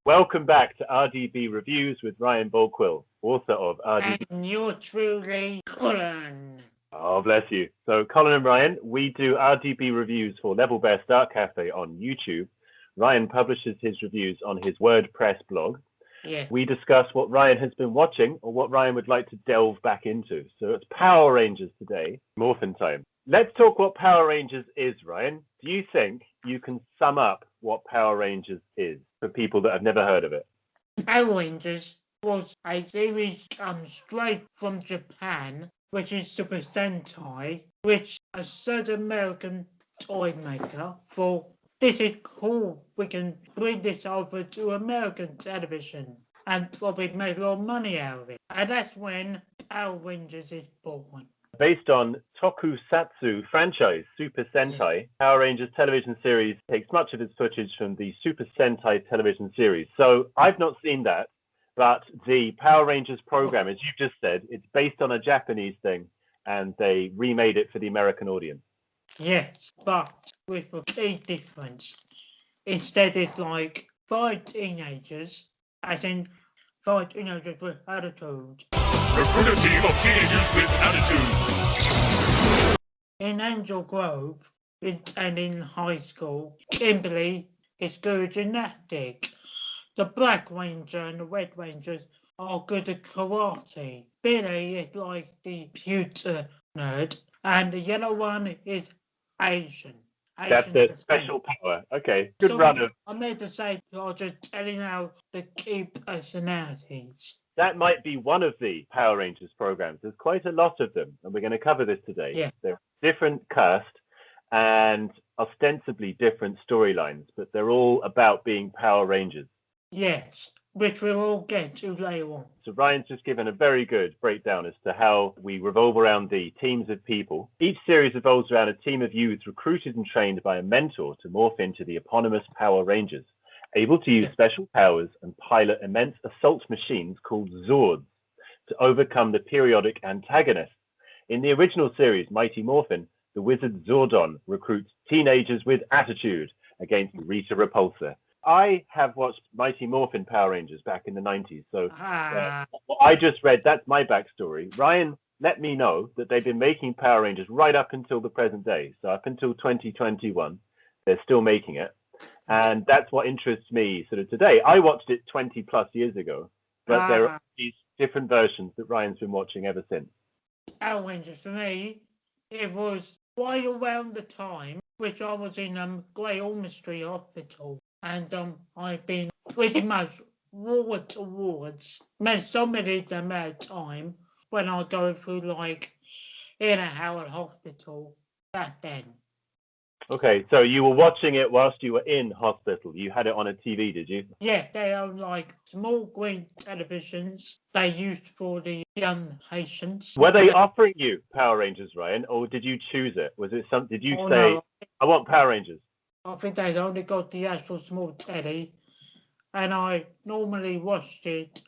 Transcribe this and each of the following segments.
Welcome back to RDB Reviews with Ryan Bolquill, author of RDB. And you're truly Colin. Oh, bless you. So, Colin and Ryan, we do RDB reviews for Level Bear Start Cafe on YouTube. Ryan publishes his reviews on his WordPress blog. Yeah. We discuss what Ryan has been watching or what Ryan would like to delve back into. So it's Power Rangers today, Morphin time. Let's talk what Power Rangers is, Ryan. Do you think you can sum up what Power Rangers is for people that have never heard of it? Power Rangers was a series come straight from Japan, which is Super Sentai, which a certain American toy maker thought, this is cool, we can bring this over to American television and probably make a lot of money out of it. And that's when Power Rangers is born. Based on Tokusatsu franchise Super Sentai, Power Rangers television series takes much of its footage from the Super Sentai television series. So I've not seen that, but the Power Rangers program, as you've just said, it's based on a Japanese thing and they remade it for the American audience. Yes, but with a key difference. Instead it's like 5 teenagers, as in 5 teenagers with attitudes. Recruit a team of teenagers with attitudes. In Angel Grove, in high school, Kimberly is good at gymnastics. The Black Ranger and the Red Rangers are good at karate. Billy is like the computer nerd, and the yellow one is Asian. That's their special power. Okay, good run of... I meant to say, I was just telling out the key personalities. That might be one of the Power Rangers programs. There's quite a lot of them, and we're going to cover this today. Yeah. They're different cast and ostensibly different storylines, but they're all about being Power Rangers. Yes, which we'll all get to later on. So Ryan's just given a very good breakdown as to how we revolve around the teams of people. Each series revolves around a team of youths recruited and trained by a mentor to morph into the eponymous Power Rangers, able to use special powers and pilot immense assault machines called Zords to overcome the periodic antagonists. In the original series, Mighty Morphin, the wizard Zordon recruits teenagers with attitude against Rita Repulsa. I have watched Mighty Morphin Power Rangers back in the 90s, so what I just read, that's my backstory. Ryan let me know that they've been making Power Rangers right up until the present day, so up until 2021, they're still making it. And that's what interests me sort of today. I watched it 20 plus years ago, but there are these different versions that Ryan's been watching ever since. Power Rangers for me, it was right around the time which I was in Grey Ormond Hospital, and I've been pretty much forward towards so many amount of time when I go through like in a Howard Hospital back then. Okay, so you were watching it whilst you were in hospital. You had it on a TV, did you? Yeah, they are like small green televisions they used for the young patients. Were they offering you Power Rangers, Ryan, or did you choose it? Was it some? Did you say, no, I want Power Rangers? I think they only got the actual small telly, and I normally watched it.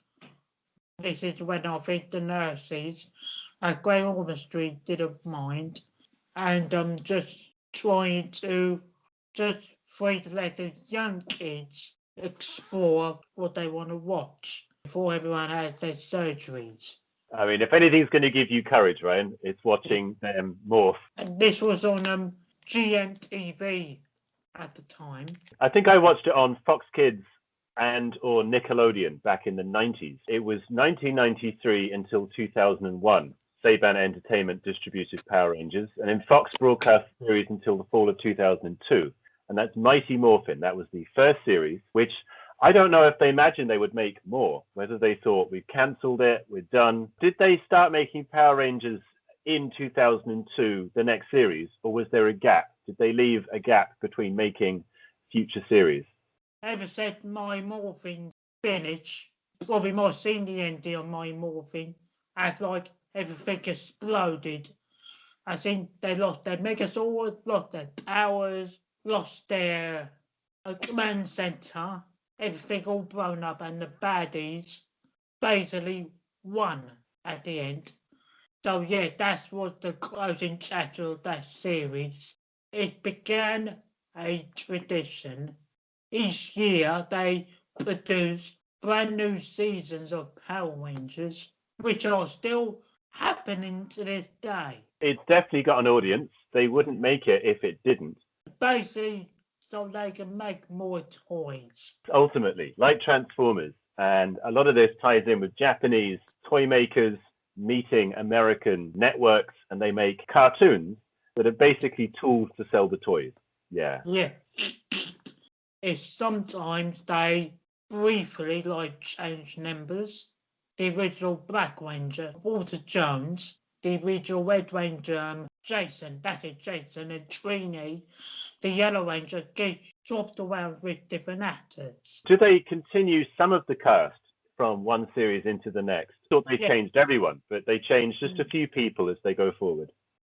This is when I think the nurses at Grey Ormond Street didn't mind, and just trying to free to let the young kids explore what they want to watch before everyone has their surgeries. I mean, if anything's going to give you courage, Ryan, it's watching them morph. And this was on GMTV at the time. I think I watched it on Fox Kids and or Nickelodeon back in the 90s. It was 1993 until 2001. Saban Entertainment distributed Power Rangers, and in Fox broadcast series until the fall of 2002. And that's Mighty Morphin. That was the first series, which I don't know if they imagined they would make more, whether they thought we've cancelled it, we're done. Did they start making Power Rangers in 2002, the next series, or was there a gap? Did they leave a gap between making future series? Ever since My Morphin finished, probably more seen the ending on My Morphin, as like everything exploded. I think they lost their Megazords, lost their powers, lost their command center, everything all blown up, and the baddies basically won at the end. So yeah, that was the closing chapter of that series. It began a tradition. Each year they produce brand new seasons of Power Rangers, which are still happening to this day. It's definitely got an audience. They wouldn't make it if it didn't. Basically, so they can make more toys. Ultimately, like Transformers, and a lot of this ties in with Japanese toy makers meeting American networks, and they make cartoons that are basically tools to sell the toys. Yeah. Yeah. If sometimes they briefly change numbers. The original Black Ranger, Walter Jones, the original Red Ranger, Jason, that's it, Jason, and Trini, the Yellow Ranger, get swapped around with different actors. Do they continue some of the cast from one series into the next? I thought they changed everyone, but they changed just a few people as they go forward.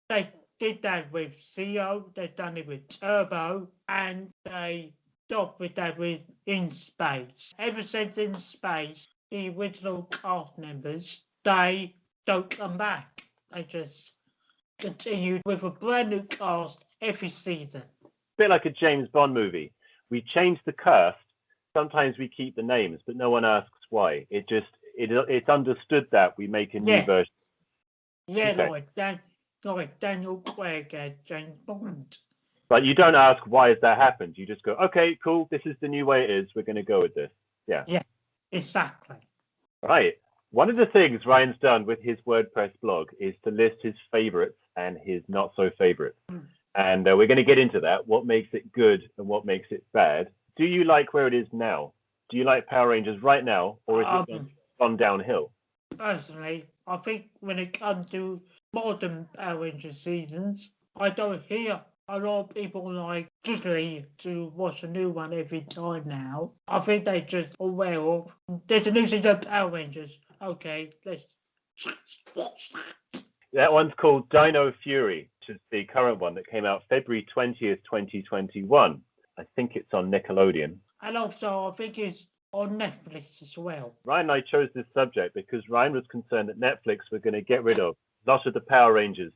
They did that with CO, they've done it with Turbo, and they stopped with that with In Space. Ever since In Space, the original cast members, they don't come back. They just continue with a brand new cast every season. A bit like a James Bond movie. We change the cast. Sometimes we keep the names, but no one asks why. It's understood that we make a new version. Yeah, okay. like Daniel Craig and James Bond. But you don't ask why has that happened. You just go, okay, cool. This is the new way it is. We're going to go with this. Yeah. Yeah, exactly. Right. One of the things Ryan's done with his WordPress blog is to list his favorites and his not so favorites. And we're going to get into that, what makes it good and what makes it bad. Do you like where it is now? Do you like Power Rangers right now, or is it gone downhill? Personally, I think when it comes to modern Power Rangers seasons, I don't hear a lot of people like Disney to watch a new one every time now. I think they just aware of there's a new season of Power Rangers. Okay, let's watch that. That one's called Dino Fury, which is the current one that came out February 20th, 2021. I think it's on Nickelodeon. And also, I think it's on Netflix as well. Ryan and I chose this subject because Ryan was concerned that Netflix were going to get rid of lots of the Power Rangers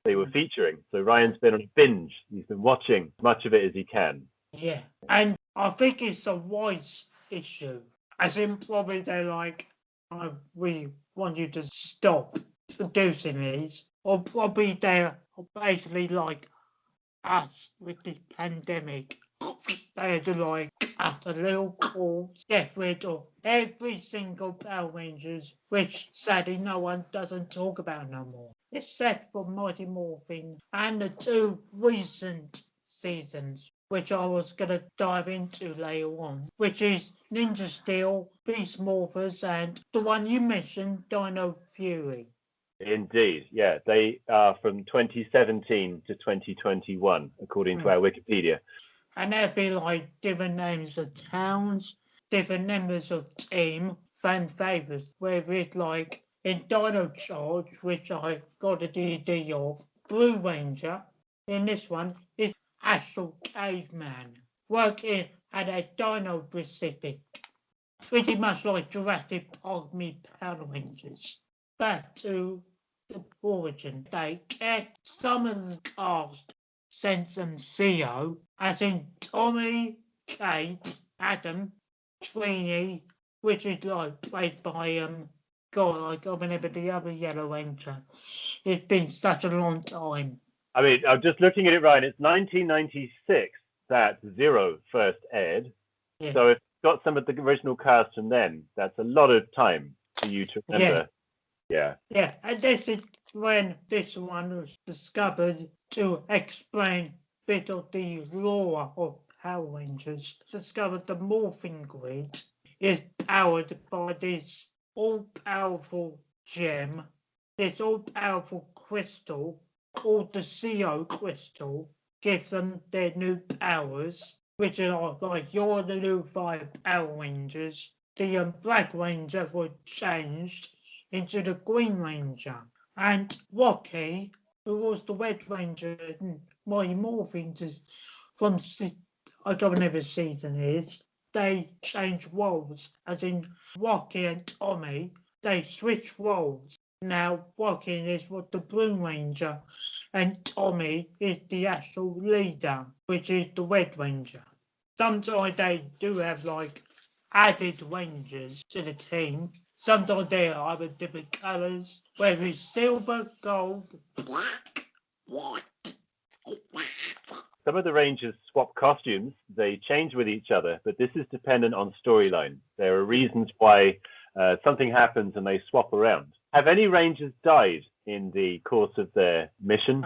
they were featuring. So Ryan's been on a binge. He's been watching as much of it as he can. Yeah, and I think it's a wise issue. As in, probably they're like, we want you to stop producing these. Or probably they're basically like us with the pandemic. They had to like cut a little course, get rid of every single Power Rangers, which sadly no one doesn't talk about no more. Except for Mighty Morphin and the two recent seasons, which I was going to dive into later on, which is Ninja Steel, Beast Morphers, and the one you mentioned, Dino Fury. Indeed, yeah. They are from 2017 to 2021, according to our Wikipedia. And there'd be like different names of towns, different members of team, fan favorites, whether it's like in Dino Charge, which I got a DVD of, Blue Ranger. In this one, is Astral Caveman, working at a Dino Pacific. Pretty much like Jurassic Park meet Power Rangers. Back to the origin. They get some of the cast sent some CO, as in Tommy, Kate, Adam, Trini, which is like played by God, I can't remember the other Yellow Ranger. It's been such a long time. I mean, I'm just looking at it, Ryan. It's 1996 that Zero first aired. Yeah. So if you've got some of the original cast from then, that's a lot of time for you to remember. Yeah. Yeah, and this is when this one was discovered to explain a bit of the lore of Power Rangers. Discovered the morphing grid is powered by this all-powerful gem, this all-powerful crystal called the CO crystal, gives them their new powers, which are like you're the new 5 Power Rangers. The Black Ranger was changed into the Green Ranger, and Rocky, who was the Red Ranger in Mighty Morphin, from I don't know what season is, they change roles, as in Rocky and Tommy, they switch roles. Now Rocky is what the Blue Ranger, and Tommy is the actual leader, which is the Red Ranger. Sometimes they do have like added rangers to the team. Sometimes they are either different colours, whether it's silver, gold, black, white. Some of the Rangers swap costumes, they change with each other, but this is dependent on storyline. There are reasons why something happens and they swap around. Have any Rangers died in the course of their mission?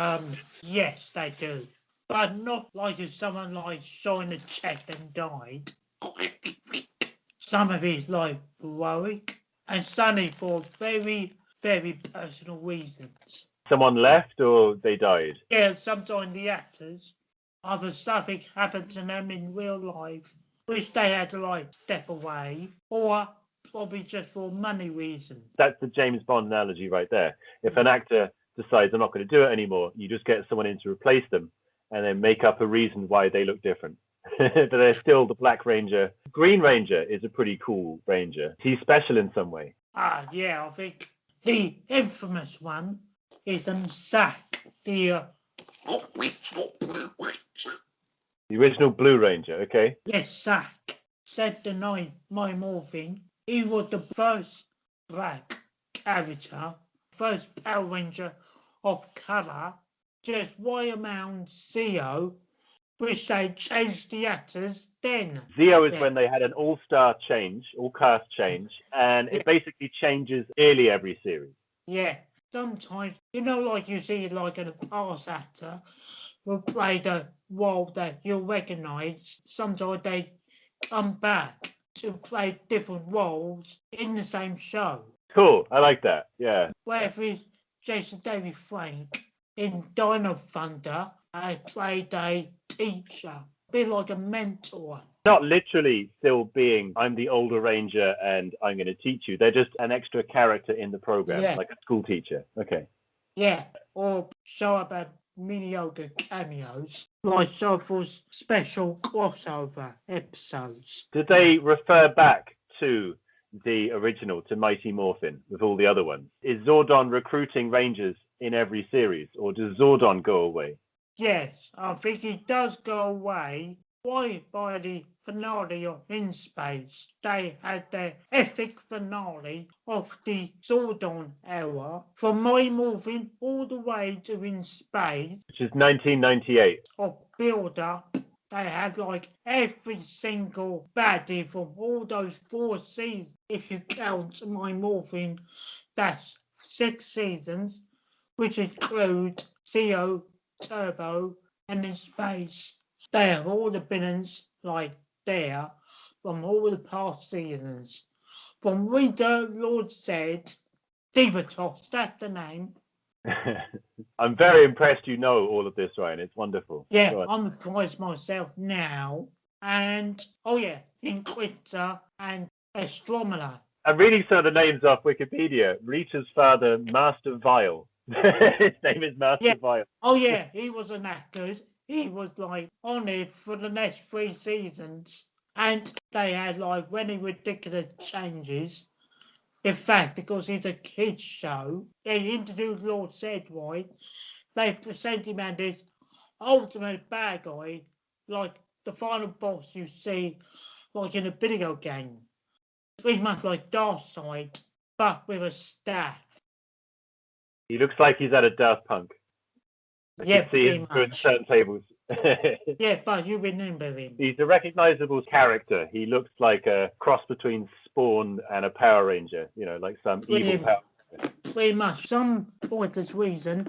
Yes, they do. But not like if someone like signed a check and died. Some of it is like heroic and suddenly for very, very personal reasons. Someone left or they died? Yeah, sometimes the actors, either something happened to them in real life, which they had to like step away, or probably just for money reasons. That's the James Bond analogy right there. If an actor decides I'm not going to do it anymore, you just get someone in to replace them and then make up a reason why they look different. But they're still the Black Ranger. Green Ranger is a pretty cool Ranger. He's special in some way. Yeah, I think the infamous one is Zack, the original Blue Ranger, okay? Yes, Zack said the night my morphing. He was the first black character, first Power Ranger of colour, just right around Zeo, which they changed the actors then. Zeo is when they had an all-star change, all-cast change, and it basically changes nearly every series. Yeah, sometimes, like you see like a past actor who played a role that you'll recognise, sometimes they come back to play different roles in the same show. Cool, I like that, yeah. Whether it's Jason David Frank in Dino Thunder, I played a teacher, a bit like a mentor. Not literally still being, I'm the older Ranger and I'm going to teach you. They're just an extra character in the program, like a school teacher. Okay. Yeah, or show up at mediocre cameos, like show for special crossover episodes. Did they refer back to the original, to Mighty Morphin, with all the other ones? Is Zordon recruiting Rangers in every series, or does Zordon go away? Yes, I think he does go away. Why, by the finale of In Space, they had their epic finale of the Zordon era, from Mighty Morphin all the way to In Space, which is 1998. Of build-up. They had like every single baddie from all those 4 seasons. If you count Mighty Morphin, that's 6 seasons, which include Zeo, Turbo, and In Space. They have all the villains like there from all the past seasons. From Reader Lord Zed, Divatos, that's the name. I'm very impressed you know all of this, Ryan. It's wonderful. Yeah, I'm impressed myself now. And, Inquisitor and Astronomer. I'm reading some of the names off Wikipedia. Rita's father, Master Vile. His name is Master Vile. Oh, yeah, he was an actor. He was, like, on it for the next 3 seasons. And they had, like, really ridiculous changes. In fact, because it's a kids' show, they introduced Lord Zedwide. They present him as this ultimate bad guy, like the final boss you see, like in a video game. Pretty much like Darkseid, but with a staff. He looks like he's at a Daft Punk. I can see him through certain tables. Yeah, but you remember him. He's a recognizable character. He looks like a cross between Spawn and a Power Ranger, like some evil Power Ranger. Pretty much. Some pointless reason,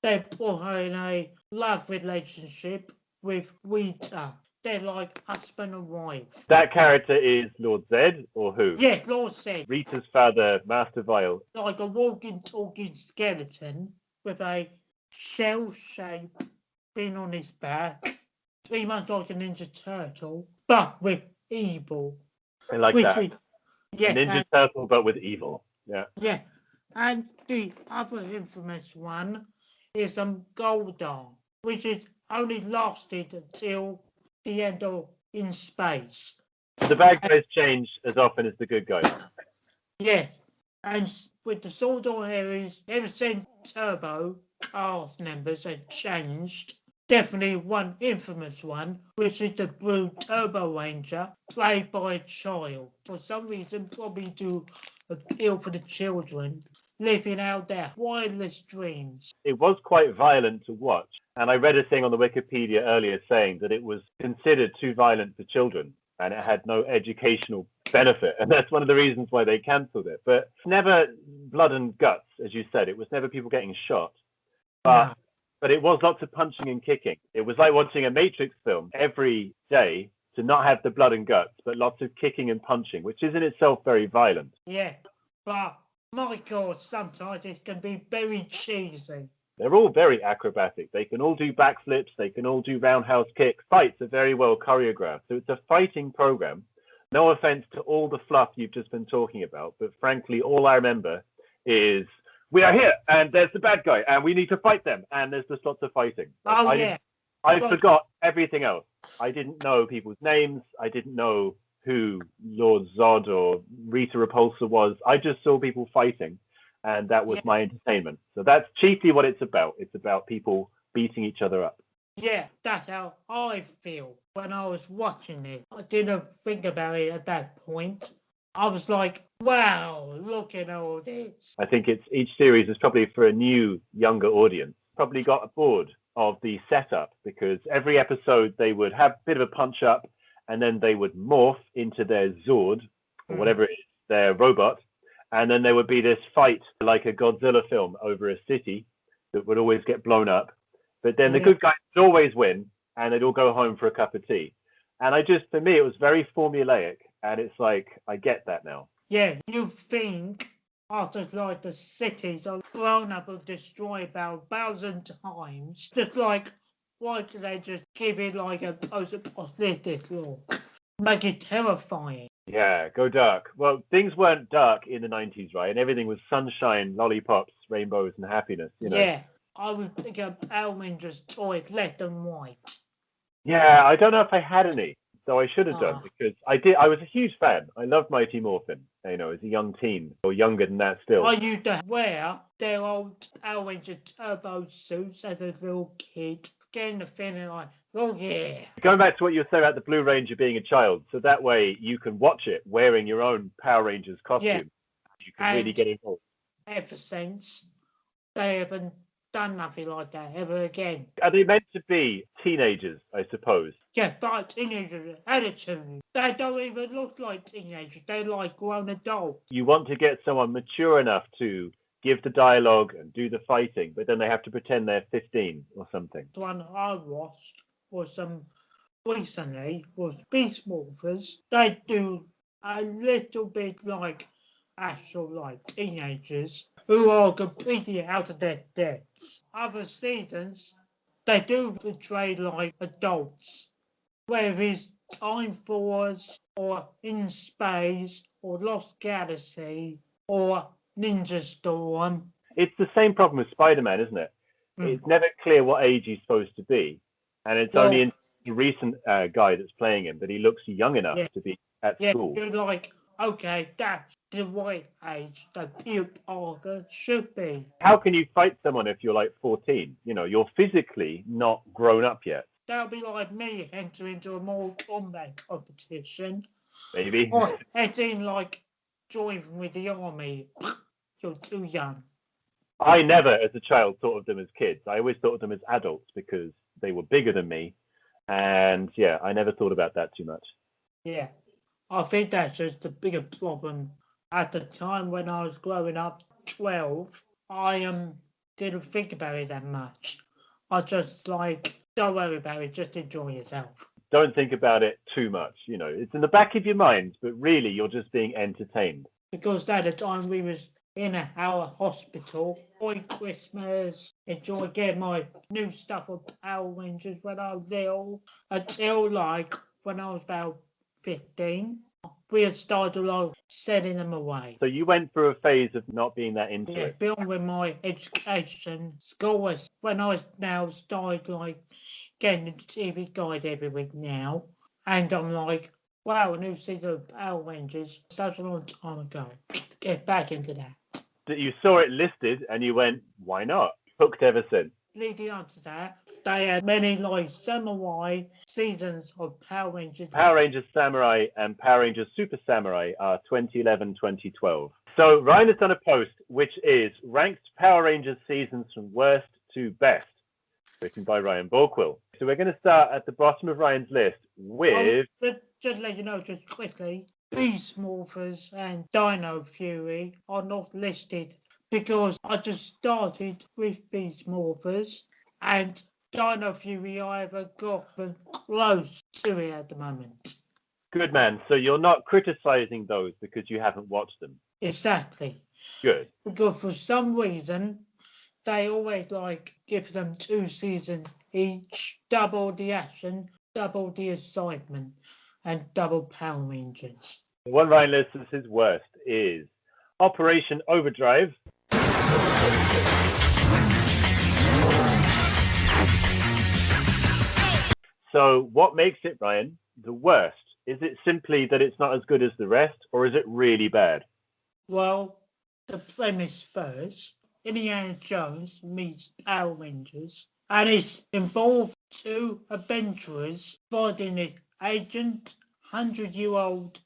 they put her in a love relationship with Rita. They're like husband and wife. That character is Lord Zed, or who? Yeah, Lord Zed. Rita's father, Master Vile. Like a walking, talking skeleton with a shell-shaped thing on his back. Pretty much like a Ninja Turtle, but with evil. I like that. Ninja Turtle, but with evil. Yeah. Yeah. And the other infamous one is Goldar, which is only lasted until the end of In Space. The bad guys change as often as the good guys. Yeah. And with the Zordon series, ever since Turbo cast members had changed, definitely one infamous one, which is the Blue Turbo Ranger, played by a child. For some reason, probably to appeal for the children, living out their wildest dreams. It was quite violent to watch. And I read a thing on the Wikipedia earlier saying that it was considered too violent for children and it had no educational benefit. And that's one of the reasons why they cancelled it. But never blood and guts, as you said. It was never people getting shot. But it was lots of punching and kicking. It was like watching a Matrix film every day to not have the blood and guts, but lots of kicking and punching, which is in itself very violent. Yeah, but my God, sometimes it can be very cheesy. They're all very acrobatic. They can all do backflips. They can all do roundhouse kicks. Fights are very well choreographed. So it's a fighting program. No offense to all the fluff you've just been talking about, but frankly, all I remember is we are here and there's the bad guy and we need to fight them and there's just lots of fighting. I forgot everything else. I didn't know people's names. I didn't know who Lord Zod or Rita Repulsa was. I just saw people fighting. And that was my entertainment. So that's chiefly what it's about. It's about people beating each other up. Yeah, that's how I feel when I was watching it. I didn't think about it at that point. I was like, wow, look at all this. I think each series is probably for a new, younger audience. Probably got bored of the setup because every episode they would have a bit of a punch up and then they would morph into their Zord or whatever it is, their robot. And then there would be this fight like a Godzilla film over a city that would always get blown up. But then the good guys would always win and they'd all go home for a cup of tea. And for me, it was very formulaic. And it's like, I get that now. Yeah, you think after like the cities are blown up or destroyed about 1,000 times, just like, why do they just give it like a post-apocalyptic look? Make it terrifying. Yeah, go dark. Well, things weren't dark in the 90s, right? And everything was sunshine, lollipops, rainbows, and happiness, you know? Yeah, I would pick up Power Rangers toys left and right. Yeah, I don't know if I had any, so I should have done because I was a huge fan. I loved Mighty Morphin, you know, as a young teen or younger than that still. I used to wear their old Power Ranger turbo suits as a little kid, getting the feeling like, oh yeah. Going back to what you were saying about the Blue Ranger being a child, so that way you can watch it wearing your own Power Rangers costume. Yeah. You can really get involved. Ever since, they haven't done nothing like that ever again. Are they meant to be teenagers, I suppose? Yeah, but teenagers' attitude. They don't even look like teenagers. They're like grown adults. You want to get someone mature enough to give the dialogue and do the fighting, but then they have to pretend they're 15 or something. The one I watched was recently was Beast Morphers. They do a little bit like actual like teenagers who are completely out of their depths. Other seasons, they do portray like adults, whether it's Time Force or In Space or Lost Galaxy or Ninja Storm. It's the same problem with Spider-Man, isn't it? It's never clear what age he's supposed to be. And it's only in the recent guy that's playing him that he looks young enough to be at school. You're like, okay, that's the right age that Peter Parker should be. How can you fight someone if you're like 14? You know, you're physically not grown up yet. That would be like me entering into a Mortal Kombat competition. Maybe. Or entering like joining with the army. You're too young. I never, as a child, thought of them as kids. I always thought of them as adults because they were bigger than me. And yeah, I never thought about that too much. Yeah, I think that's just the bigger problem. At the time when I was growing up, 12, I didn't think about it that much. I just like, don't worry about it, just enjoy yourself. Don't think about it too much. You know, it's in the back of your mind, but really you're just being entertained. Because at the time we was in our hospital, enjoy Christmas, enjoy getting my new stuff of Power Rangers when I was little, until like when I was about 15, we had started like sending them away. So you went through a phase of not being that into it. Beyond with my education, school was when I now started like getting the TV guide every week now, and I'm like, wow, a new season of Power Rangers, such a long time ago. Get back into that. That you saw it listed and you went, why not? Hooked ever since. leading up to that, they had many like samurai seasons of Power Rangers. Power Rangers Samurai and Power Rangers Super Samurai are 2011, 2012. So Ryan has done a post which is ranked Power Rangers seasons from worst to best, written by Ryan Borquill. So we're going to start at the bottom of Ryan's list with... Just let you know, just quickly, Beast Morphers and Dino Fury are not listed because I just started with Beast Morphers and Dino Fury I haven't got close to it at the moment. Good man. So you're not criticizing those because you haven't watched them. Exactly. Good. Because for some reason, they always give them 2 seasons each, double the action, double the excitement, and double Power Rangers. The one Ryan lists as his worst is Operation Overdrive. So what makes it, Ryan, the worst? Is it simply that it's not as good as the rest, or is it really bad? Well, the premise first, Indiana Jones meets Power Rangers, and it involved 2 adventurers fighting an ancient 100-year-old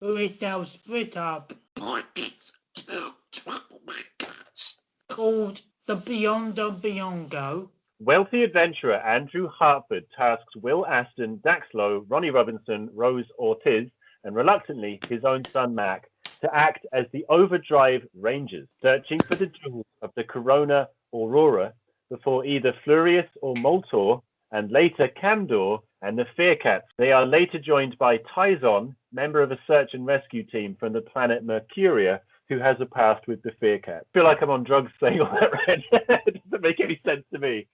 who is now split up by its 2 troublemakers called the Beyonder Beyongo. Wealthy adventurer Andrew Hartford tasks Will Aston, Dax Lowe, Ronnie Robinson, Rose Ortiz, and reluctantly his own son Mac to act as the Overdrive Rangers, searching for the jewels of the Corona Aurora before either Furious or Moltor, and later Camdor and the Fearcats. They are later joined by Tyzon, member of a search and rescue team from the planet Mercuria, who has a past with the Fearcats. I feel like I'm on drugs saying all that, Red. It doesn't make any sense to me.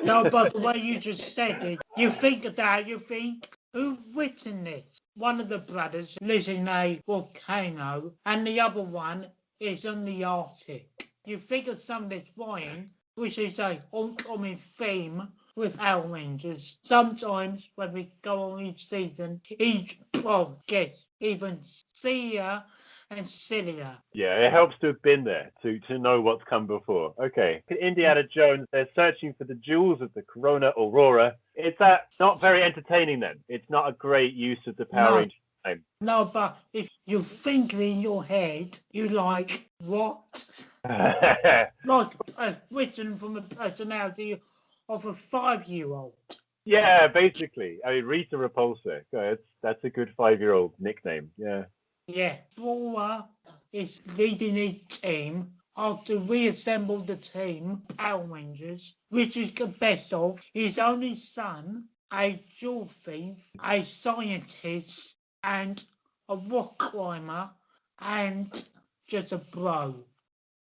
No, but the way you just said it, you think of that, you think, who's written this? One of the brothers lives in a volcano, and the other one is on the Arctic. You think of some of this writing, which is a oncoming theme with Power Rangers. Sometimes when we go on each season, each plot gets even sillier and sillier. Yeah, it helps to have been there to know what's come before. Okay. Indiana Jones, they're searching for the jewels of the Corona Aurora. It's not very entertaining then. It's not a great use of the Power Rangers time. No, but if you think in your head, you like, what? Written from the personality of a 5-year-old. Yeah, basically. I mean, Rita Repulsa. That's a good 5-year-old nickname. Yeah. Yeah, Brawler is leading his team after reassembled the team, Power Rangers, which is the best of his only son, a jewel thief, a scientist, and a rock climber, and just a bro.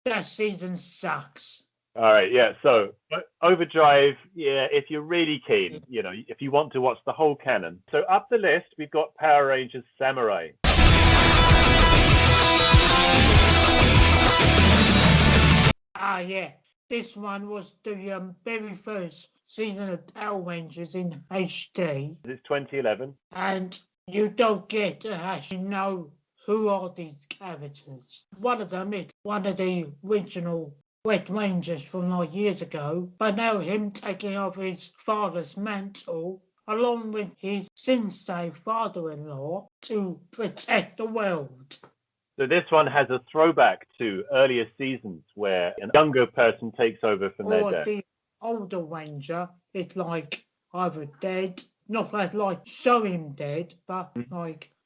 That season sucks. All right, yeah. So Overdrive, yeah, if you're really keen, if you want to watch the whole canon. So up the list, we've got Power Rangers Samurai. Yeah. This one was the very first season of Power Rangers in HD. It's 2011. And you don't get to actually know who are these characters. One of them is one of the original Red Rangers from years ago, but now him taking over his father's mantle, along with his sensei father-in-law, to protect the world. So this one has a throwback to earlier seasons where a younger person takes over from their dad. Or the older Ranger is either dead, not show him dead, but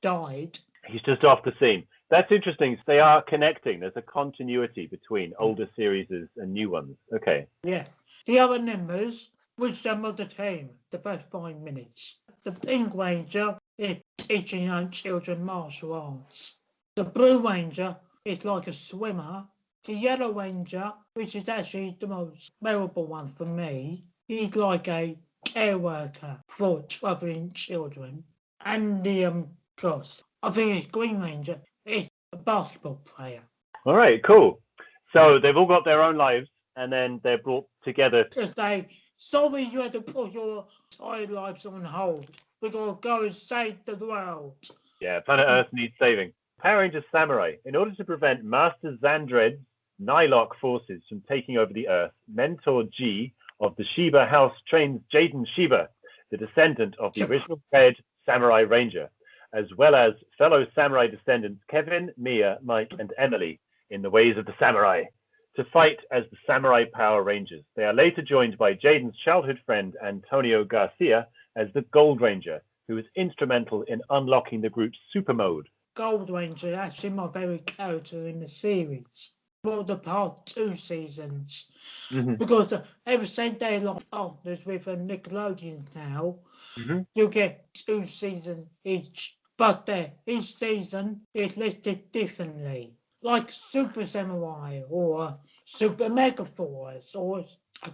died. He's just off the scene. That's interesting. They are connecting. There's a continuity between older series and new ones. Okay. Yeah. The other members, which some of the team, the first 5 minutes. The Pink Ranger is teaching young children martial arts. The Blue Ranger is like a swimmer. The Yellow Ranger, which is actually the most memorable one for me, he's like a care worker for troubling children. And the plus, I think it's Green Ranger is a basketball player. All right, cool. So they've all got their own lives, and then they're brought together. To say, sorry you had to put your entire lives on hold. We're going to go and save the world. Yeah, planet Earth needs saving. Power Rangers Samurai. In order to prevent Master Zandred's Nylock forces from taking over the Earth, Mentor G of the Shiba House trains Jaden Shiba, the descendant of the original Red Samurai Ranger, as well as fellow samurai descendants Kevin, Mia, Mike, and Emily in the ways of the samurai, to fight as the Samurai Power Rangers. They are later joined by Jaden's childhood friend Antonio Garcia as the Gold Ranger, who was instrumental in unlocking the group's super mode. Gold Ranger is actually my favorite character in the series for the past 2 seasons. Because ever since they lost partners with Nickelodeon now, you get 2 seasons each. But each season is listed differently, like Super Samurai or Super Mega Force or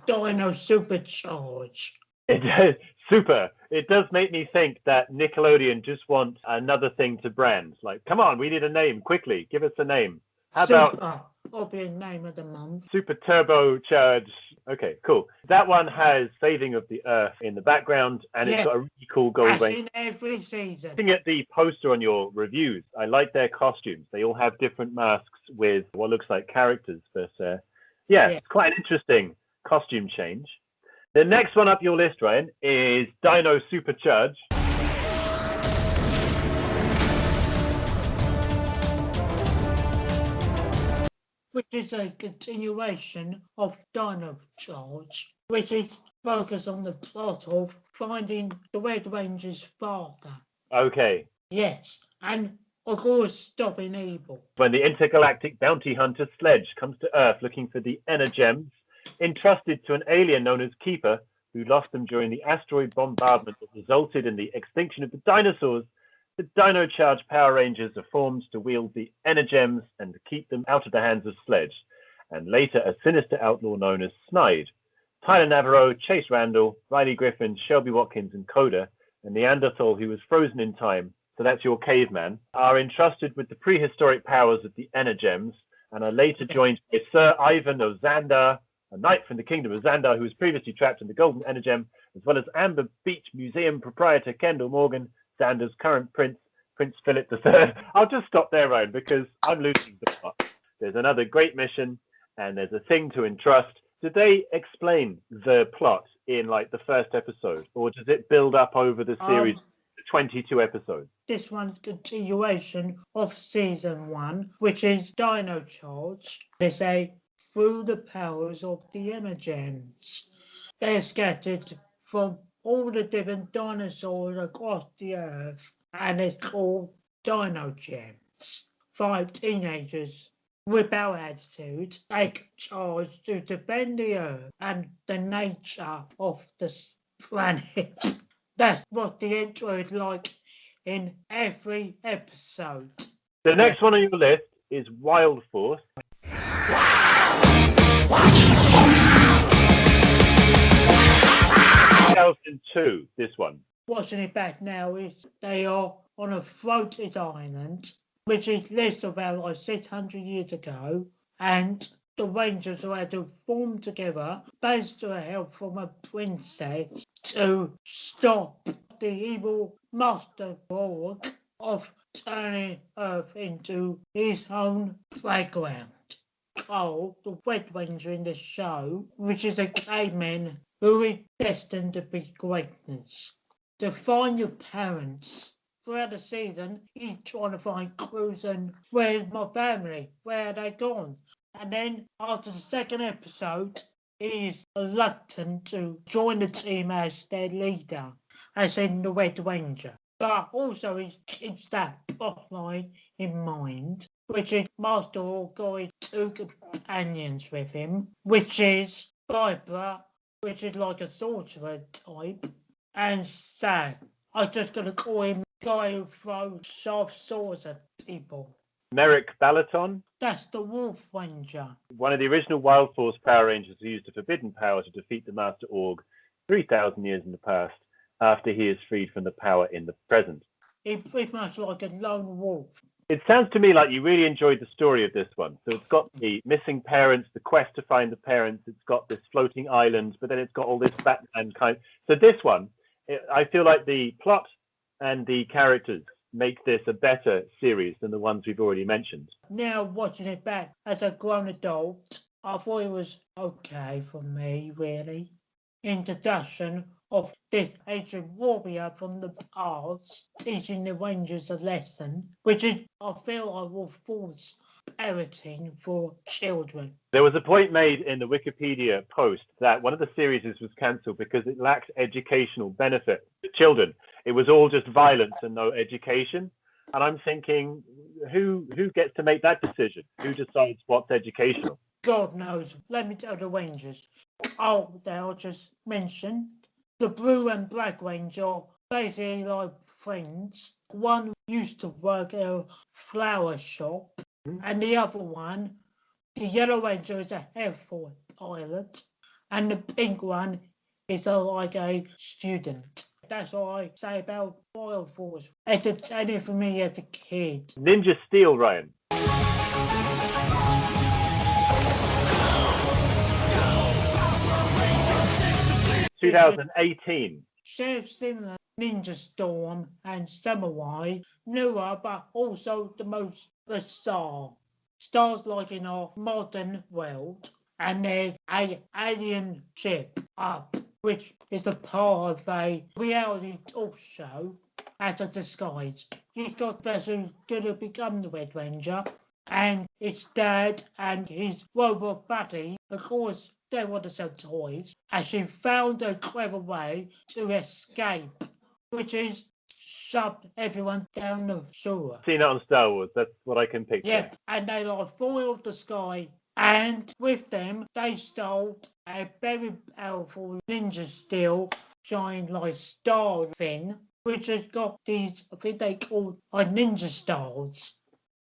Dino Supercharge. It does make me think that Nickelodeon just want another thing to brand. Like, come on, we need a name quickly. Give us a name. How about Probably a name of the month. Super Turbo Charge? Okay, cool. That one has Saving of the Earth in the background, and it's got a really cool Gold Ranger. In every season. Looking at the poster on your reviews, I like their costumes. They all have different masks with what looks like characters. But it's quite an interesting costume change. The next one up your list, Ryan, is Dino Supercharge. Which is a continuation of Dino Charge, which is focused on the plot of finding the Red Ranger's father. Okay. Yes, and of course stopping evil. When the intergalactic bounty hunter Sledge comes to Earth looking for the Energems, entrusted to an alien known as Keeper, who lost them during the asteroid bombardment that resulted in the extinction of the dinosaurs, the Dino Charge Power Rangers are formed to wield the Energems and keep them out of the hands of Sledge, and later a sinister outlaw known as Snide. Tyler Navarro, Chase Randall, Riley Griffin, Shelby Watkins, and Coda, a Neanderthal who was frozen in time, so that's your caveman, are entrusted with the prehistoric powers of the Energems and are later joined by Sir Ivan of Xandar, a knight from the kingdom of Xandar who was previously trapped in the Golden Energem, as well as Amber Beach Museum proprietor Kendall Morgan, Xandar's current prince, Prince Philip III. I'll just stop there, Ryan, because I'm losing the plot. There's another great mission, and there's a thing to entrust. Did they explain the plot in like the first episode, or does it build up over the series, 22 episodes? This one's continuation of season 1, which is Dino Charge. They say through the powers of the Energems. They're scattered from all the different dinosaurs across the Earth, and it's called Dino Gems. 5 teenagers with our attitude take charge to defend the Earth and the nature of the planet. That's what the intro is like in every episode. The next one on your list is Wild Force. 2002, this one. Watching it back now is they are on a floated island, which is less about like 600 years ago, and the Rangers are had to form together based on help from a princess to stop the evil Master Borg of turning Earth into his own playground. Cole, the Red Ranger in the show, which is a caveman who is destined to be greatness. To find your parents. Throughout the season, he's trying to find clues and where's my family? Where are they gone? And then after the second episode, he is reluctant to join the team as their leader, as in the Red Ranger. But also he keeps that plotline in mind, which is Master Org got 2 companions with him, which is Viper, which is like a sorcerer type, and Sam. I'm just going to call him guy who throws sharp swords at people. Merrick Balaton. That's the Wolf Ranger. One of the original Wild Force Power Rangers who used a forbidden power to defeat the Master Org 3,000 years in the past, after he is freed from the power in the present. He's pretty much like a lone wolf. It sounds to me like you really enjoyed the story of this one. So it's got the missing parents, the quest to find the parents, it's got this floating island, but then it's got all this Batman kind. So this one, I feel like the plot and the characters make this a better series than the ones we've already mentioned? Now watching it back as a grown adult, I thought it was okay for me, really. Introduction of this ancient warrior from the past teaching the Rangers a lesson, which is, I feel, I will force parenting for children. There was a point made in the Wikipedia post that one of the series was cancelled because it lacks educational benefit to children. It was all just violence and no education. And I'm thinking, who gets to make that decision? Who decides what's educational? God knows. Let me tell the Rangers. Oh, they'll just mention the Blue and Black Ranger, basically like friends. One used to work at a flower shop, and the other one, the Yellow Ranger, is a Air Force pilot, and the pink one is like a student. That's all I say about Fire Force. Entertaining for me as a kid. Ninja Steel, Ryan. 2018. Sheriff similar Ninja Storm and Samurai, newer but also the most bizarre. Stars like in our modern world, and there's an alien ship up, which is a part of a reality talk show as a disguise. He's got who's gonna become the Red Ranger, and his dad and his robot buddy, of course, they want to sell toys, and she found a clever way to escape, which is shove everyone down the sewer. Seen it on Star Wars, that's what I can picture. Yeah, and they like fall off the sky, and with them they stole a very powerful ninja steel giant like star thing, which has got these, I think they call ninja stars,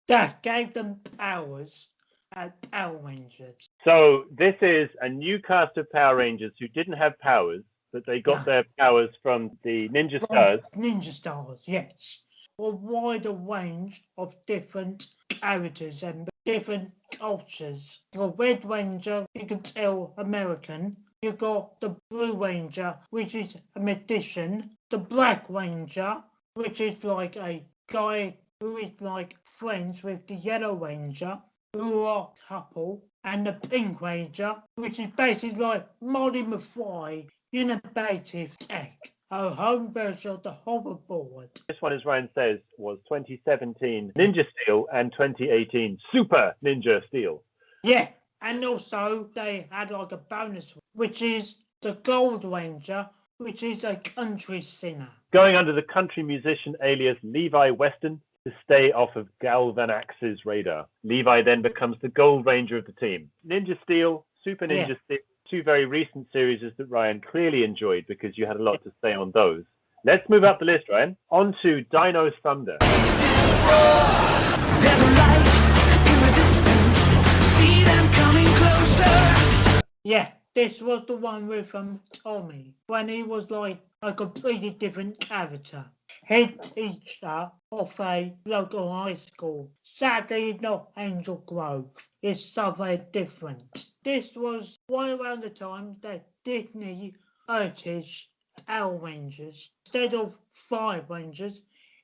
that gave them powers as Power Rangers. So this is a new cast of Power Rangers who didn't have powers, but they got their powers from the Ninja Stars. Ninja Stars, yes. A wider range of different characters and different cultures. The Red Ranger, you can tell American. You got the Blue Ranger, which is a magician. The Black Ranger, which is like a guy who is like friends with the Yellow Ranger, who are a couple. And the Pink Ranger, which is basically like Molly McFly, innovative tech. A home version of the hoverboard. This one, as Ryan says, was 2017 Ninja Steel and 2018 Super Ninja Steel. Yeah, and also they had like a bonus, which is the Gold Ranger, which is a country singer. Going under the country musician alias Levi Weston to stay off of Galvanax's radar. Levi then becomes the Gold Ranger of the team. Ninja Steel, Super Ninja Steel, two very recent series that Ryan clearly enjoyed because you had a lot to say on those. Let's move up the list, Ryan. On to Dino's Thunder. There's a light in the distance. See them coming closer. Yeah, this was the one with Tommy, when he was like a completely different character. Head teacher of a local high school. Sadly not Angel Grove. It's somewhere different. This was right around the time that Disney purchased Power Rangers. Instead of 5 Rangers,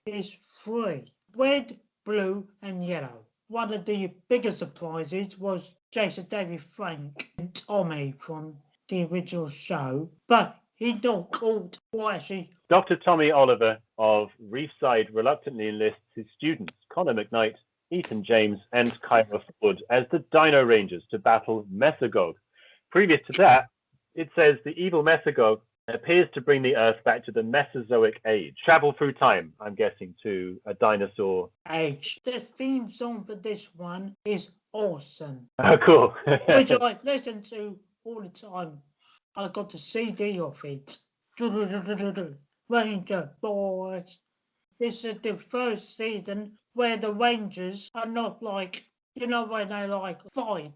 it's 3. Red, blue and yellow. One of the biggest surprises was Jason David Frank and Tommy from the original show, but he's not called, well actually, Dr. Tommy Oliver of Reefside reluctantly enlists his students, Connor McKnight, Ethan James, and Kyra Ford, as the Dino Rangers to battle Mesogog. Previous to that, it says the evil Mesogog appears to bring the Earth back to the Mesozoic age. Travel through time, I'm guessing, to a dinosaur age. The theme song for this one is awesome. Oh, cool. Which I listen to all the time. I got the CD of it. Ranger Boys. This is the first season where the Rangers are not like, you know, when they like fight.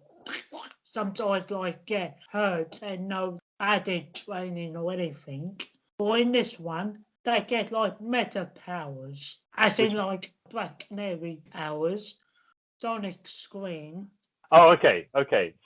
Sometimes like get hurt and no added training or anything. But in this one, they get like meta powers. As in like Black Canary powers, Sonic Scream. Oh, okay.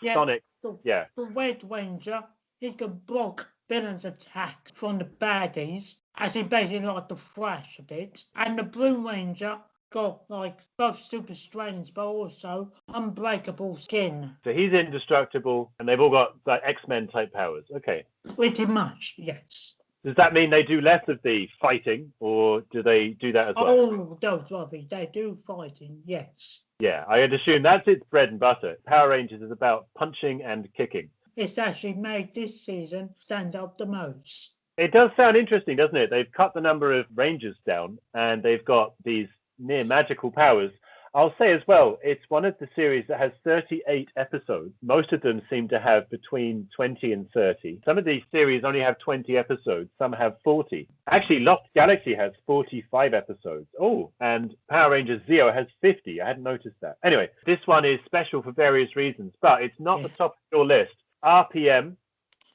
Yeah, Sonic. The Yeah. Red Ranger, he can block villains attack from the baddies, as he basically like the Flash a bit. And the Blue Ranger got like both super strength but also unbreakable skin. So he's indestructible, and they've all got like X-Men type powers. Okay. Pretty much, yes. Does that mean they do less of the fighting, or do they do that as well? Oh, don't worry, they do fighting, yes. Yeah, I'd assume that's its bread and butter. Power Rangers is about punching and kicking. It's actually made this season stand up the most. It does sound interesting, doesn't it? They've cut the number of Rangers down, and they've got these near magical powers. I'll say as well, it's one of the series that has 38 episodes. Most of them seem to have between 20 and 30. Some of these series only have 20 episodes. Some have 40. Actually, Lost Galaxy has 45 episodes. Oh, and Power Rangers Zeo has 50. I hadn't noticed that. Anyway, this one is special for various reasons, but it's not the top of your list. RPM,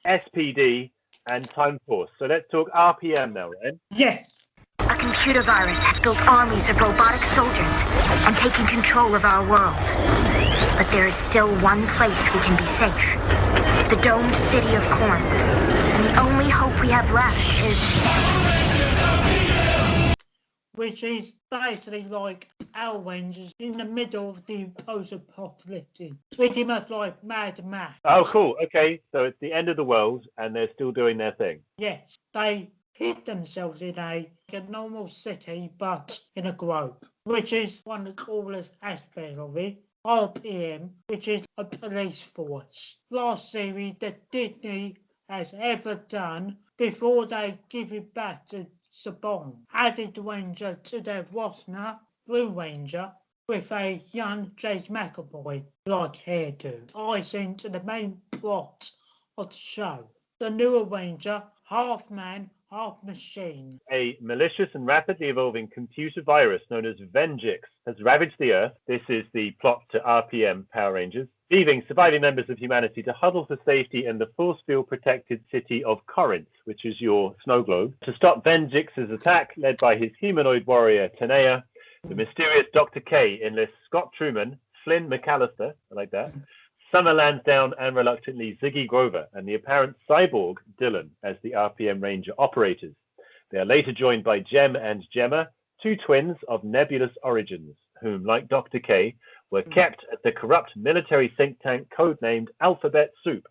SPD, and Time Force. So let's talk RPM now, Ren. Yes. A computer virus has built armies of robotic soldiers and taken control of our world. But there is still one place we can be safe. The domed city of Corinth. And the only hope we have left is... Which is basically like Power Rangers in the middle of the post-apocalyptic. Pretty much like Mad Max. Oh, cool. Okay, so it's the end of the world, and they're still doing their thing. Yes, they hid themselves in a normal city, but in a grove, which is one of the coolest aspects of it. RPM, which is a police force. Last series that Disney has ever done before they give it back to Saban. Added Ranger to their roster, Blue Ranger, with a young James McAvoy-like hairdo, icing to the main plot of the show. The newer Ranger, half man, half machine. A malicious and rapidly evolving computer virus known as Venjix has ravaged the Earth. This is the plot to RPM Power Rangers, leaving surviving members of humanity to huddle for safety in the force field protected city of Corinth, which is your snow globe. To stop Venjix's attack, led by his humanoid warrior Tenea, the mysterious Dr. K enlists Scott Truman, Flynn McAllister, I like that, Summer Lansdowne, and reluctantly Ziggy Grover, and the apparent cyborg Dylan as the RPM Ranger operators. They are later joined by Jem and Gemma, two twins of nebulous origins, whom, like Dr. K, were kept at the corrupt military think tank codenamed Alphabet Soup.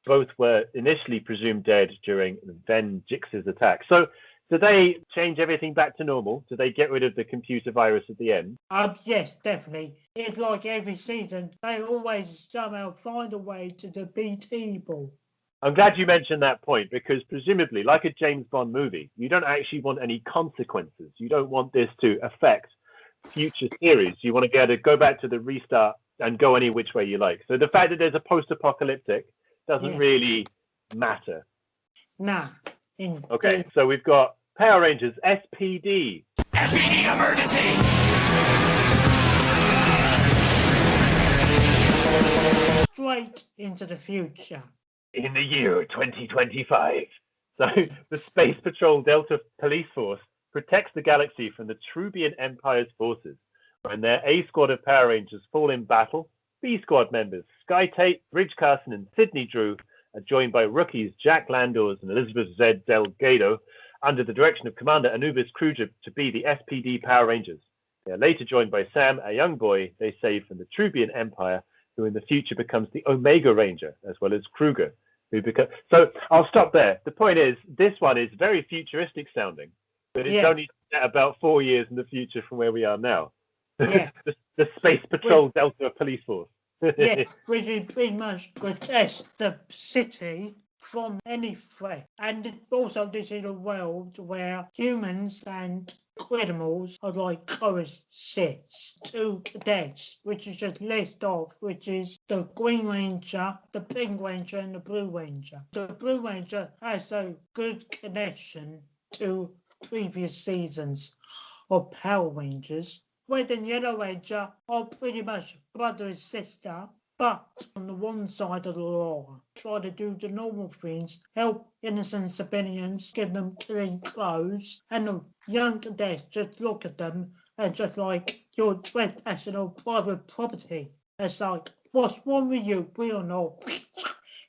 Both were initially presumed dead during Venjix's attack. So, do they change everything back to normal? Do they get rid of the computer virus at the end? Yes, definitely. It's like every season, they always somehow find a way to defeat evil. I'm glad you mentioned that point, because presumably, like a James Bond movie, you don't actually want any consequences. You don't want this to affect future series. You want to be able to go back to the restart and go any which way you like. So the fact that there's a post-apocalyptic doesn't really matter. Nah. Okay, so we've got Power Rangers SPD. SPD emergency! Straight into the future. In the year 2025. So the Space Patrol Delta Police Force protects the galaxy from the Trubian Empire's forces. When their A squad of Power Rangers fall in battle, B squad members Sky Tate, Bridge Carson, and Sidney Drew are joined by rookies Jack Landors and Elizabeth Z. Delgado under the direction of Commander Anubis Kruger to be the SPD Power Rangers. They are later joined by Sam, a young boy they saved from the Trubian Empire, who in the future becomes the Omega Ranger, as well as Kruger. So I'll stop there. The point is, this one is very futuristic sounding, but it's only about 4 years in the future from where we are now. Yeah. the Space Patrol Delta Police Force. Yes, which is pretty much protects the city from any threat. And also this is a world where humans and criminals are like coexist. Two cadets, which is just list off, which is the Green Ranger, the Pink Ranger, and the Blue Ranger. The Blue Ranger has a good connection to previous seasons of Power Rangers. Red and Yellow Ranger are pretty much brother and sister, but on the one side of the law, try to do the normal things, help innocent civilians, give them clean clothes, and the young cadets just look at them and just like, you're trespassing on private property. It's like, what's wrong with you? We don't know.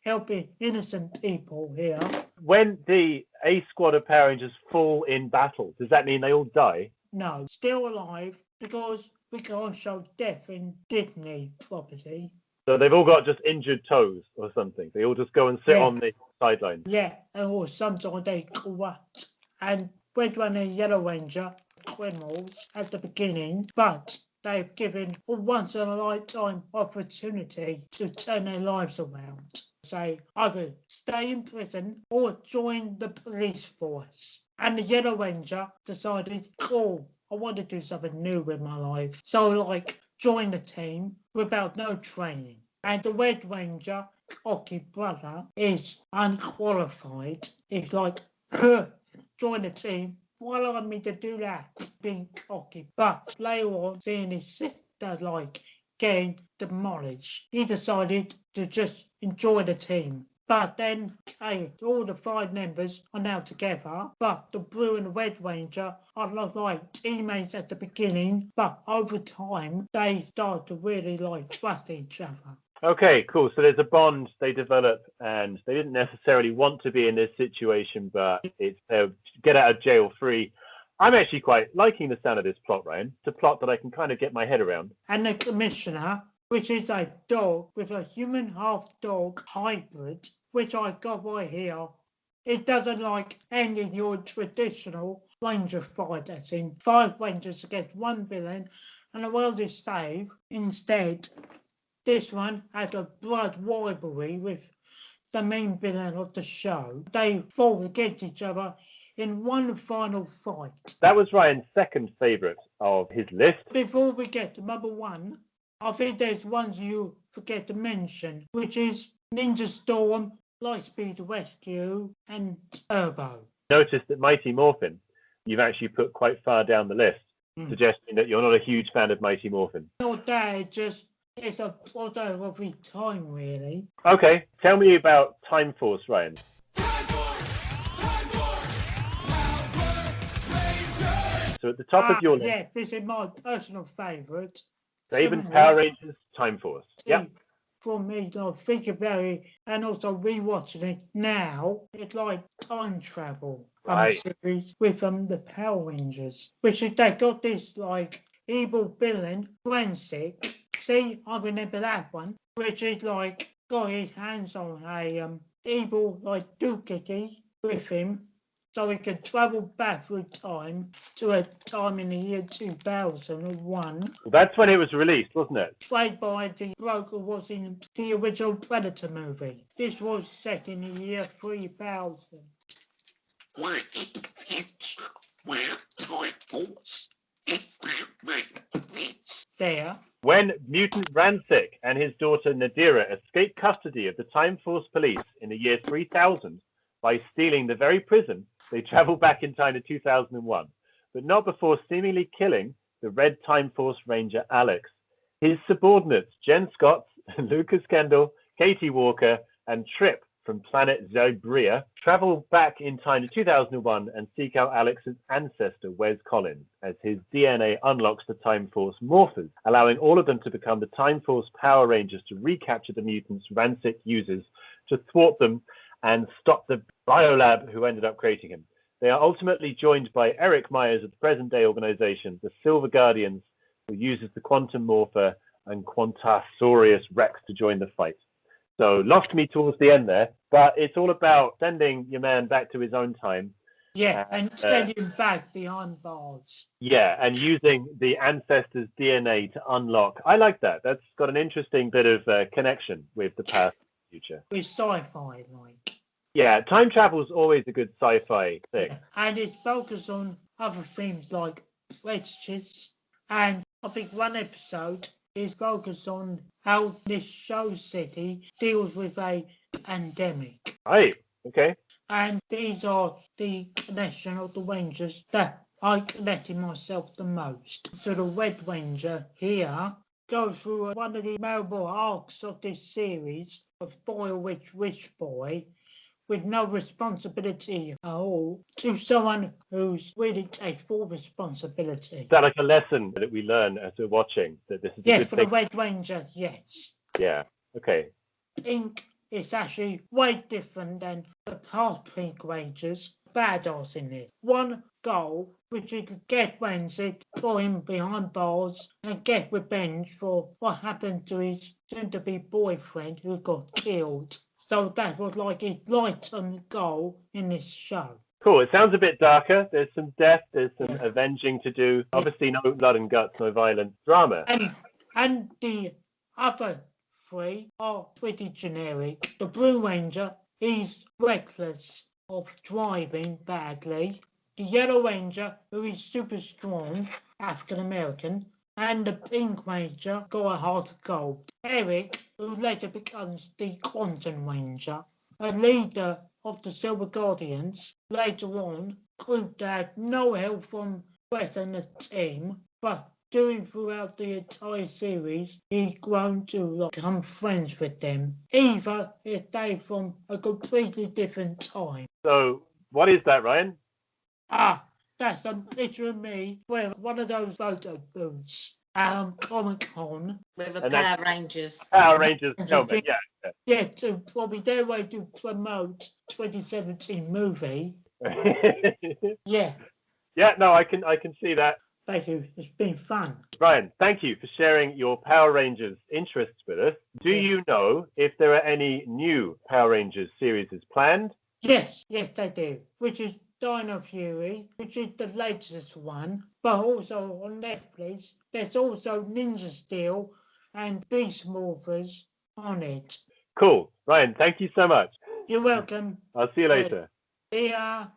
helping innocent people here. When the A squad of Power Rangers fall in battle, does that mean they all die? No, still alive because we can't show death in Disney property. So they've all got just injured toes or something. They all just go and sit Yeah. on the sidelines. Yeah, and or sometimes they corrupt. And Red One and Yellow Ranger criminals at the beginning, but they've given a once in a lifetime opportunity to turn their lives around. Say either stay in prison or join the police force. And the Yellow Ranger decided, oh, I want to do something new with my life. So like join the team without no training. And the Red Ranger, cocky brother, is unqualified. He's like, join the team. Why allow me to do that? Being cocky. But later on, seeing his sister like getting demolished, he decided to just enjoy the team. But then, all the 5 members are now together, but the Blue and the Red Ranger are not like teammates at the beginning, but over time, they start to really like trust each other. Okay, cool. So there's a bond they develop, and they didn't necessarily want to be in this situation, but it's get out of jail free. I'm actually quite liking the sound of this plot, Ryan. It's a plot that I can kind of get my head around. And the commissioner, which is a dog with a human half-dog hybrid, which I got right here. It doesn't like end in your traditional Ranger fight, as in 5 Rangers against 1 villain, and the world is saved. Instead, this one had a blood rivalry with the main villain of the show. They fought against each other in one final fight. That was Ryan's second favourite of his list. Before we get to number 1, I think there's ones you forget to mention, which is Ninja Storm, Lightspeed Rescue, and Turbo. Notice that Mighty Morphin, you've actually put quite far down the list, suggesting that you're not a huge fan of Mighty Morphin. Not that, it's a plot of every time, really. Okay, tell me about Time Force, Ryan. So at the top of your list, yeah, this is my personal favourite. Raven's Power Rangers, Time Force. Yeah. For me, like, think about it, and also rewatching it now, it's like time travel series with the Power Rangers, which is they got this like evil villain, Forensic. See, I remember that one, which is like got his hands on a evil like doohickey with him, so he can travel back through time to a time in the year 2001. Well, that's when it was released, wasn't it? Played by the bloke who was in the original Predator movie. This was set in the year 3000. There. When mutant Ransik and his daughter Nadira escape custody of the Time Force police in the year 3000 by stealing the very prison, they travel back in time to 2001, but not before seemingly killing the Red Time Force Ranger Alex. His subordinates, Jen Scott, Lucas Kendall, Katie Walker, and Trip from planet Zybria, travel back in time to 2001 and seek out Alex's ancestor, Wes Collins, as his DNA unlocks the Time Force morphers, allowing all of them to become the Time Force Power Rangers to recapture the mutants Ransik uses to thwart them and stop the biolab who ended up creating him. They are ultimately joined by Eric Myers of the present-day organization, the Silver Guardians, who uses the Quantum Morpher and Quantasaurus Rex to join the fight. So lost me towards the end there, but it's all about sending your man back to his own time. Yeah, and sending him back behind bars. Yeah, and using the ancestors' DNA to unlock. I like that. That's got an interesting bit of connection with the past and future. With sci-fi, like. Yeah, time travel is always a good sci-fi thing. Yeah. And it's focused on other themes like prejudice. And I think one episode is focused on how this show city deals with a pandemic. Right, okay. And these are the connection of the Rangers that I connected myself the most. So the Red Ranger here goes through one of the memorable arcs of this series of Boy Rich Boy with no responsibility at all to someone who's really takes full responsibility. Is that like a lesson that we learn as we're watching, that this is a Yes, good for thing? the Red Ranger, yes. Yeah, okay. I think it's actually way different than the past Pink Rangers. Badass in it. One goal, which you could get Wednesday, throw him behind bars and get revenge for what happened to his soon-to-be boyfriend who got killed. So that was like his light-on goal in this show. Cool. It sounds a bit darker. There's some death. There's some avenging to do. Obviously, no blood and guts, no violent drama. And the other three are pretty generic. The Blue Ranger, he's reckless of driving badly. The Yellow Ranger, who is super strong, African American. And the Pink Ranger got a heart of gold. Eric, who later becomes the Quantum Ranger, a leader of the Silver Guardians. Later on, proved to have no help from Brett and the team, but throughout the entire series, he's grown to become friends with them, even if they're from a completely different time. So, what is that, Ryan? That's a picture of me with one of those photo booths at Comic-Con. With a Power Rangers. Power Rangers helmet, yeah. Yeah, to probably their way to promote 2017 movie. Yeah. Yeah, no, I can see that. Thank you. It's been fun. Ryan, thank you for sharing your Power Rangers interests with us. Do you know if there are any new Power Rangers series planned? Yes, they do. Which is Dino Fury, which is the latest one. But also on Netflix, there's also Ninja Steel and Beast Morphers on it. Cool. Ryan, thank you so much. You're welcome. I'll see you later. See ya.